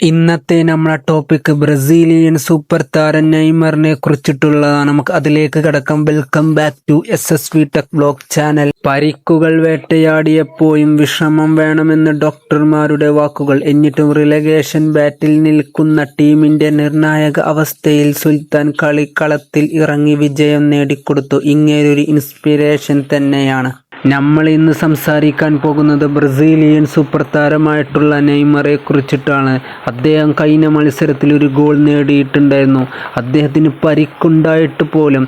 ഇന്നത്തെ നമ്മുടെ topic Brazilian super താരം നെയ്മറിനെ കുറിച്ചിട്ടുള്ളതാണ്. നമുക്ക് അതിലേക്ക് കടക്കാം. Welcome back to SSV tech vlog channel. പരിക്കുകൾ വേട്ടയാടിയപ്പോഴും വിശ്രമം വേണമെന്ന് ഡോക്ടർമാരുടെ വാക്കുകൾ. എന്നിട്ടും റിലഗേഷൻ ബാറ്റിൽ നിൽക്കുന്ന ടീമിന്റെ നിർണായക അവസ്ഥയിൽ സുൽത്താൻ കളിക്കളത്തിൽ ഇറങ്ങി വിജയം നേടിക്കൊടുത്തു. ഇങ്ങേരൊരു ഇൻസ്പിരേഷൻ തന്നെയാണ്. നമ്മൾ ഇന്ന് സംസാരിക്കാൻ പോകുന്നത് ബ്രസീലിയൻ സൂപ്പർ താരമായിട്ടുള്ള നെയ്മറെ കുറിച്ചിട്ടാണ്. അദ്ദേഹം കഴിഞ്ഞ മത്സരത്തിൽ ഒരു ഗോൾ നേടിയിട്ടുണ്ടായിരുന്നു. അദ്ദേഹത്തിന് പരിക്കുണ്ടായിട്ട് പോലും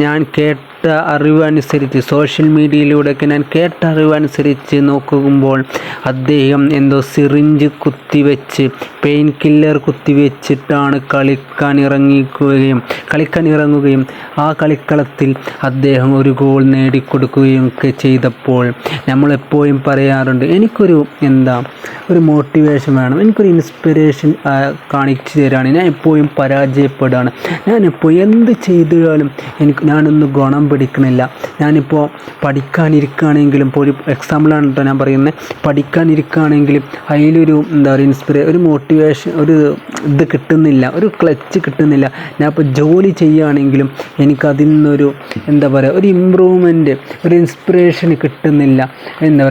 ഞാൻ കേട്ട അറിവനുസരിച്ച്, സോഷ്യൽ മീഡിയയിലൂടെയൊക്കെ ഞാൻ കേട്ട അറിവനുസരിച്ച് നോക്കുമ്പോൾ അദ്ദേഹം എന്തോ സിറിഞ്ച് കുത്തിവെച്ച്, പെയിൻ കില്ലർ കുത്തിവെച്ചിട്ടാണ് കളിക്കാൻ ഇറങ്ങുകയും ആ കളിക്കളത്തിൽ അദ്ദേഹം ഒരു ഗോൾ നേടിക്കൊടുക്കുകയും ഒക്കെ ചെയ്തപ്പോൾ നമ്മളെപ്പോഴും പറയാറുണ്ട്, എനിക്കൊരു ഒരു മോട്ടിവേഷൻ വേണം, എനിക്കൊരു ഇൻസ്പിരേഷൻ കാണിച്ചു തരാണ്. ഞാൻ എപ്പോഴും പരാജയപ്പെടുകയാണ്. ഞാനിപ്പോൾ എന്ത് ചെയ്താലും ഞാനൊന്ന് ഗുണം പിടിക്കണില്ല. ഞാനിപ്പോൾ പഠിക്കാനിരിക്കുകയാണെങ്കിലും, ഇപ്പോൾ ഒരു എക്സാമ്പിളാണ് കേട്ടോ ഞാൻ പറയുന്നത്, പഠിക്കാനിരിക്കുകയാണെങ്കിലും അതിലൊരു ഒരു മോട്ടിവേഷൻ, ഒരു ഇത് കിട്ടുന്നില്ല, ഒരു ക്ലച്ച് കിട്ടുന്നില്ല. ഞാനിപ്പോൾ ജോലി ചെയ്യുകയാണെങ്കിലും എനിക്കതിൽ നിന്നൊരു ഒരു ഇമ്പ്രൂവ്മെൻറ്റ്, ഒരു ഇൻസ്പിറേഷൻ കിട്ടുന്നില്ല.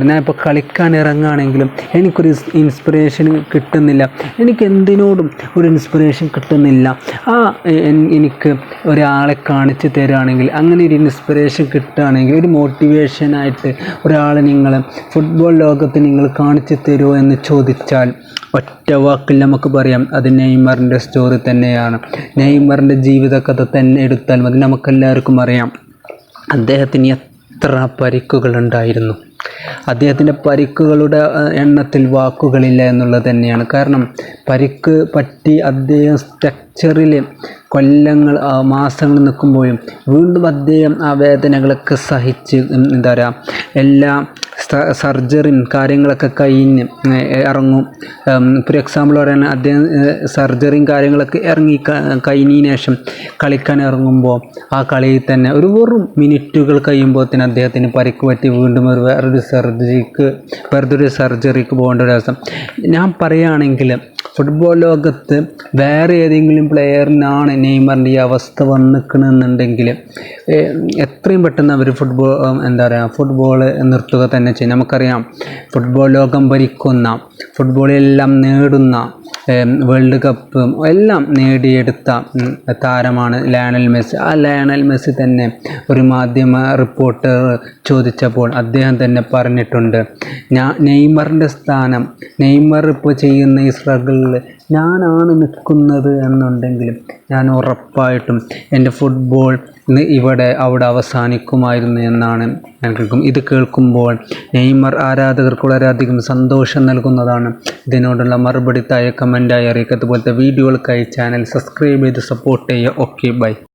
ഞാനിപ്പോൾ കളിക്കാൻ ഇറങ്ങുകയാണെങ്കിലും എനിക്കൊരു ഇൻസ്പിറേഷൻ കിട്ടുന്നില്ല. എനിക്ക് എന്തിനോടും ഒരു ഇൻസ്പിറേഷൻ കിട്ടുന്നില്ല. എനിക്ക് ഒരാളെ കാണിച്ചു തരികയാണെങ്കിൽ, അങ്ങനെ ഒരു ഇൻസ്പിറേഷൻ കിട്ടുകയാണെങ്കിൽ, ഒരു മോട്ടിവേഷനായിട്ട് ഒരാളെ ഫുട്ബോൾ ലോകത്ത് നിങ്ങൾ കാണിച്ചു തരുമോ എന്ന് ചോദിച്ചാൽ ഒറ്റ വാക്കിൽ നമുക്ക് പറയാം, അത് നെയ്മറിൻ്റെ സ്റ്റോറി തന്നെയാണ്. നെയ്മറിൻ്റെ ജീവിതകഥ തന്നെ എടുത്താൽ മതി. നമുക്കെല്ലാവർക്കും അറിയാം അദ്ദേഹത്തിന് എത്ര പരിക്കുകളുണ്ടായിരുന്നു. അദ്ദേഹത്തിൻ്റെ പരിക്കുകളുടെ എണ്ണത്തിൽ വാക്കുകളില്ല എന്നുള്ളത് തന്നെയാണ്. കാരണം പരിക്ക് പറ്റി അദ്ദേഹം സ്ട്രക്ചറിൽ മാസങ്ങൾ നിൽക്കുമ്പോഴും വീണ്ടും അദ്ദേഹം ആ വേദനകളൊക്കെ സഹിച്ച് എല്ലാ സർജറിയും കാര്യങ്ങളൊക്കെ കഴിഞ്ഞ് ഇറങ്ങും. ഫോർ എക്സാമ്പിൾ പറയുകയാണെങ്കിൽ അദ്ദേഹം സർജറിയും കാര്യങ്ങളൊക്കെ കഴിഞ്ഞതിന് ശേഷം കളിക്കാൻ ഇറങ്ങുമ്പോൾ ആ കളിയിൽ തന്നെ വെറും മിനിറ്റുകൾ കഴിയുമ്പോൾ തന്നെ അദ്ദേഹത്തിന് പരിക്ക് പറ്റി വീണ്ടും വേറൊരു സർജറിക്ക് പോകേണ്ട ഒരു അവസ്ഥ. ഞാൻ പറയുകയാണെങ്കിൽ ഫുട്ബോൾ ലോകത്ത് വേറെ ഏതെങ്കിലും പ്ലെയറിനാണ് നെയ്മറിൻ്റെ ഈ അവസ്ഥ വന്നിക്കണമെന്നുണ്ടെങ്കിൽ എത്രയും പെട്ടെന്ന് അവർ ഫുട്ബോൾ നിർത്തുക തന്നെ ചെയ്യും. നമുക്കറിയാം, ഫുട്ബോൾ ലോകം ഭരിക്കുന്ന, ഫുട്ബോളെല്ലാം നേടുന്ന, വേൾഡ് കപ്പ് എല്ലാം നേടിയെടുത്ത താരമാണ് ലയണൽ മെസ്സി. ആ ലയണൽ മെസ്സി തന്നെ ഒരു മാധ്യമ റിപ്പോർട്ടർ ചോദിച്ചപ്പോൾ അദ്ദേഹം തന്നെ പറഞ്ഞിട്ടുണ്ട്, നെയ്മറിൻ്റെ സ്ഥാനം, നെയ്മർ ഇപ്പോൾ ചെയ്യുന്ന ഈ സ്ട്രഗിളിൽ ഞാനാണ് നിൽക്കുന്നത് എന്നുണ്ടെങ്കിലും ഞാൻ ഉറപ്പായിട്ടും എൻ്റെ ഫുട്ബോൾ അവിടെ അവസാനിക്കുമായിരുന്നു എന്നാണ് ഞാൻ കേൾക്കും. ഇത് കേൾക്കുമ്പോൾ നെയ്മർ ആരാധകർക്ക് വളരെയധികം സന്തോഷം നൽകുന്നതാണ്. ഇതിനോടുള്ള മറുപടി താഴെ കമൻറ്റായി അറിയിക്കുക. അതുപോലത്തെ വീഡിയോകൾക്കായി ചാനൽ സബ്സ്ക്രൈബ് ചെയ്ത് സപ്പോർട്ട് ചെയ്യുക. Okay, by.